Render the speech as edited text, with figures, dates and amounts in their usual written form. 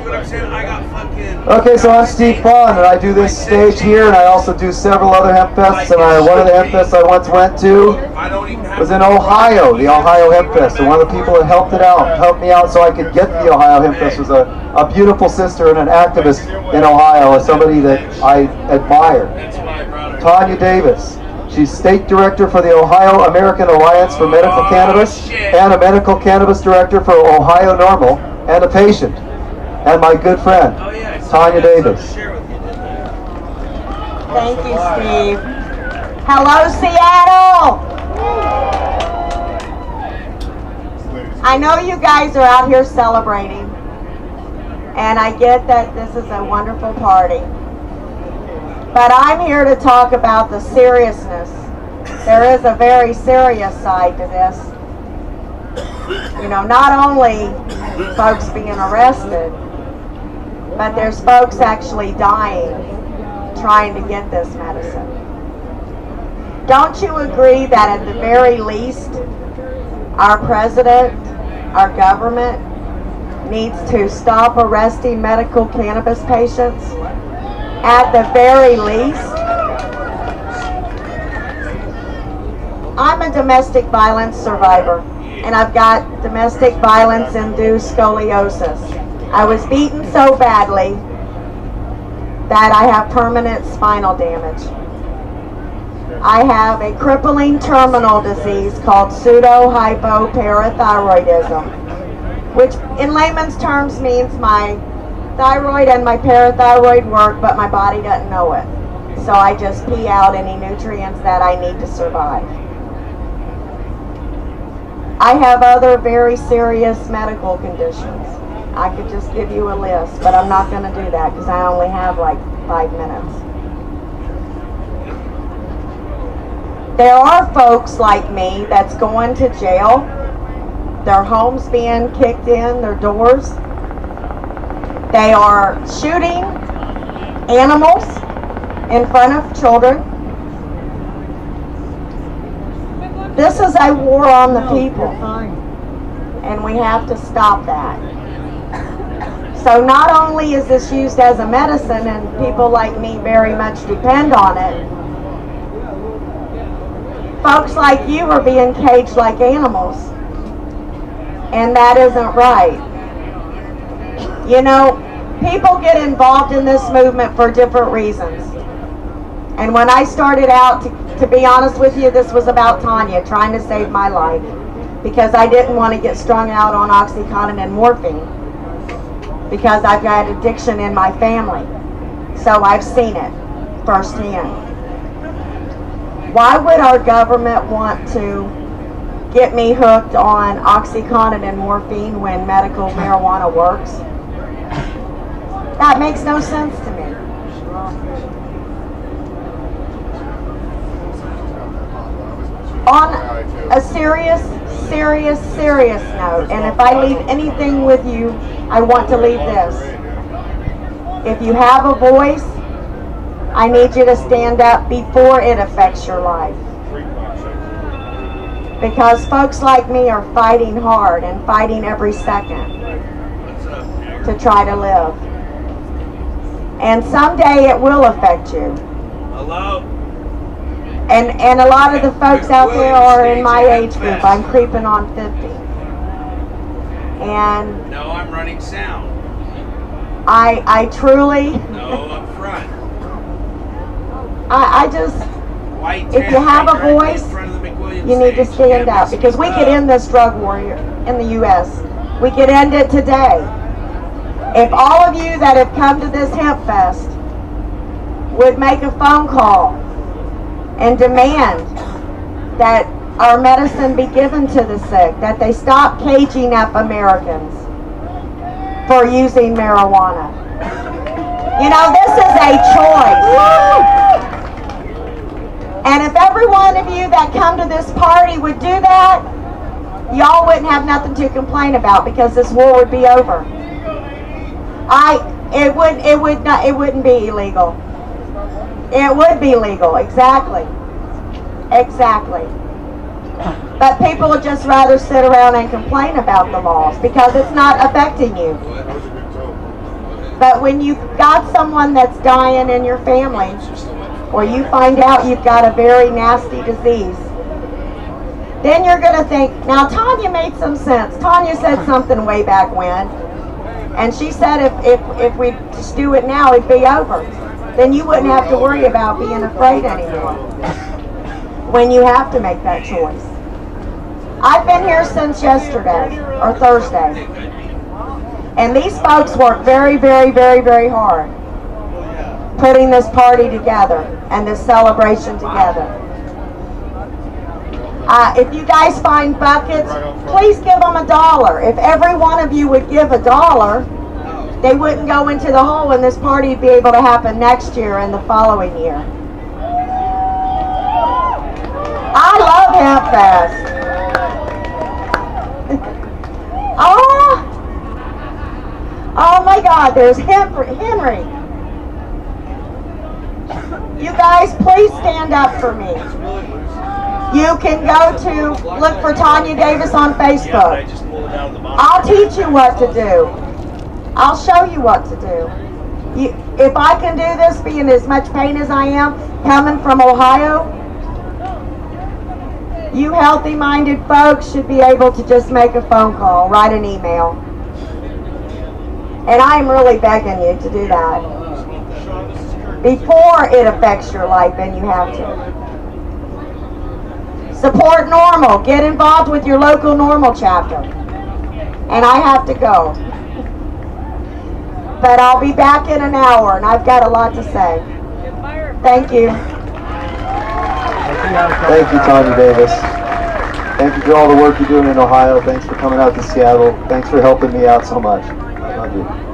what I'm saying? I got fucking... Okay, so I'm Steve Bond, and I do this stage here, and I also do several other Hempfests, and one of the Hempfests I once went to was in Ohio, the Ohio Hempfest, and one of the people that helped me out so I could get to the Ohio Hempfest was a beautiful sister and an activist in Ohio, somebody that I admire, Tonya Davis. She's state director for the Ohio American Alliance for Medical Cannabis and a medical cannabis director for Ohio Normal and a patient. And my good friend, Tonya Davis. Thank you, Steve. Hello, Seattle! I know you guys are out here celebrating, and I get that this is a wonderful party. But I'm here to talk about the seriousness. There is a very serious side to this. You know, not only folks being arrested, but there's folks actually dying trying to get this medicine. Don't you agree that at the very least, our president, our government, needs to stop arresting medical cannabis patients? At the very least. I'm a domestic violence survivor, and I've got domestic violence-induced scoliosis. I was beaten so badly that I have permanent spinal damage. I have a crippling terminal disease called pseudo-hypoparathyroidism, which in layman's terms means my thyroid and my parathyroid work, but my body doesn't know it. So I just pee out any nutrients that I need to survive. I have other very serious medical conditions. I could just give you a list, but I'm not going to do that because I only have like 5 minutes. There are folks like me that's going to jail, their homes being kicked in, their doors. They are shooting animals in front of children. This is a war on the people, and we have to stop that. So not only is this used as a medicine, and people like me very much depend on it, folks like you are being caged like animals, and that isn't right. You know, people get involved in this movement for different reasons. And when I started out, to be honest with you, this was about Tonya, trying to save my life. Because I didn't want to get strung out on Oxycontin and morphine. Because I've got addiction in my family. So I've seen it firsthand. Why would our government want to get me hooked on Oxycontin and morphine when medical marijuana works? That makes no sense to me. On a serious note, and if I leave anything with you, I want to leave this. If you have a voice, I need you to stand up before it affects your life. Because folks like me are fighting hard and fighting every second to try to live. And someday it will affect you. Hello? And a lot of the folks out there are in my age group. I'm creeping on 50. And no, I'm running sound. I truly... No, up front. I just... If you have a voice, you need to stand up. Because we could end this drug war in the U.S. We could end it today. If all of you that have come to this Hempfest would make a phone call and demand that our medicine be given to the sick, that they stop caging up Americans for using marijuana. You know, this is a choice. And if every one of you that come to this party would do that, y'all wouldn't have nothing to complain about because this war would be over. It wouldn't be illegal. It would be legal, exactly. But people would just rather sit around and complain about the laws because it's not affecting you. But when you've got someone that's dying in your family, or you find out you've got a very nasty disease, then you're going to think, now Tonya made some sense. Tonya said something way back when, and she said if we just do it now, it'd be over. Then you wouldn't have to worry about being afraid anymore when you have to make that choice. I've been here since yesterday, or Thursday, and these folks work very, very, very, very hard putting this party together and this celebration together. If you guys find buckets, please give them $1. If every one of you would give $1, they wouldn't go into the hole, and this party would be able to happen next year and the following year. I love Hempfest. Oh my God, there's Henry. You guys, please stand up for me. You can go to, look for Tonya Davis on Facebook. I'll teach you what to do. I'll show you what to do. If I can do this, being in as much pain as I am, coming from Ohio, you healthy-minded folks should be able to just make a phone call, write an email. And I'm really begging you to do that. Before it affects your life, then you have to. Support Normal. Get involved with your local Normal chapter. And I have to go. But I'll be back in an hour, and I've got a lot to say. Thank you. Thank you, Tonya Davis. Thank you for all the work you're doing in Ohio. Thanks for coming out to Seattle. Thanks for helping me out so much. I love you.